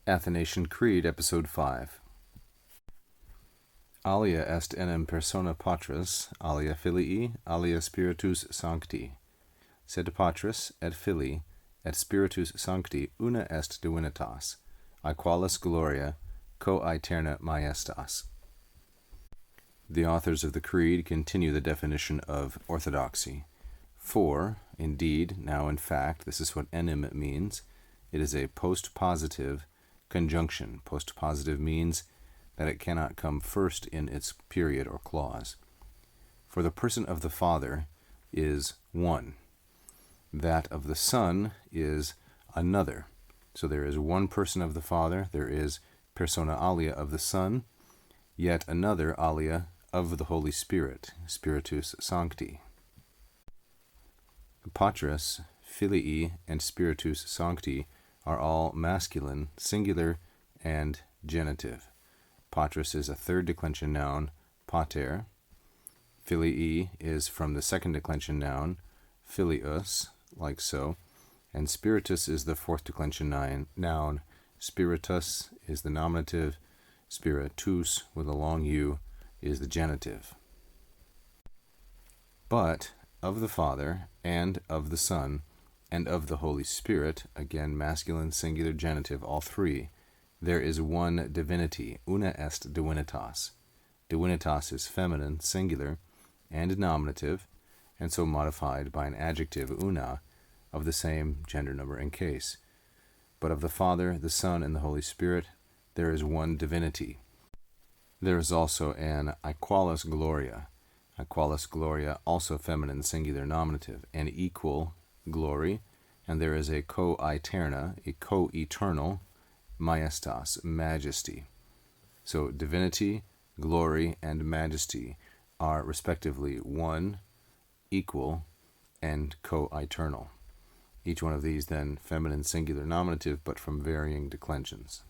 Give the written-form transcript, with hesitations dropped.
Athanasian Creed, Episode 5. Alia est enim persona Patris, alia Filii, alia Spiritus Sancti. Sed Patris et Filii et Spiritus Sancti una est divinitas, aequalis gloria coaeterna majestas. The authors of the Creed continue the definition of orthodoxy. For, indeed, now in fact, this is what enim means. It is a post-positive conjunction. Post-positive means that it cannot come first in its period or clause. For the person of the Father is one. That of the Son is another. So there is one person of the Father, there is persona alia of the Son, yet another alia of the Holy Spirit, Spiritus Sancti. Patris, Filii, and Spiritus Sancti are all masculine, singular, and genitive. Patris is a third declension noun, pater. Filii is from the second declension noun, filius, like so. And spiritus is the fourth declension noun. Spiritus is the nominative. Spiritus, with a long U, is the genitive. But of the Father, and of the Son, and of the Holy Spirit, again masculine, singular, genitive, all three, there is one divinity, una est divinitas. Divinitas is feminine, singular, and nominative, and so modified by an adjective, una, of the same gender, number, and case. But of the Father, the Son, and the Holy Spirit, there is one divinity. There is also an aequalis gloria. Aequalis gloria, also feminine, singular, nominative, and equal glory, and there is a coaeterna, a co-eternal, majestas, majesty. So divinity, glory, and majesty are respectively one, equal, and co-eternal. Each one of these then feminine, singular, nominative, but from varying declensions.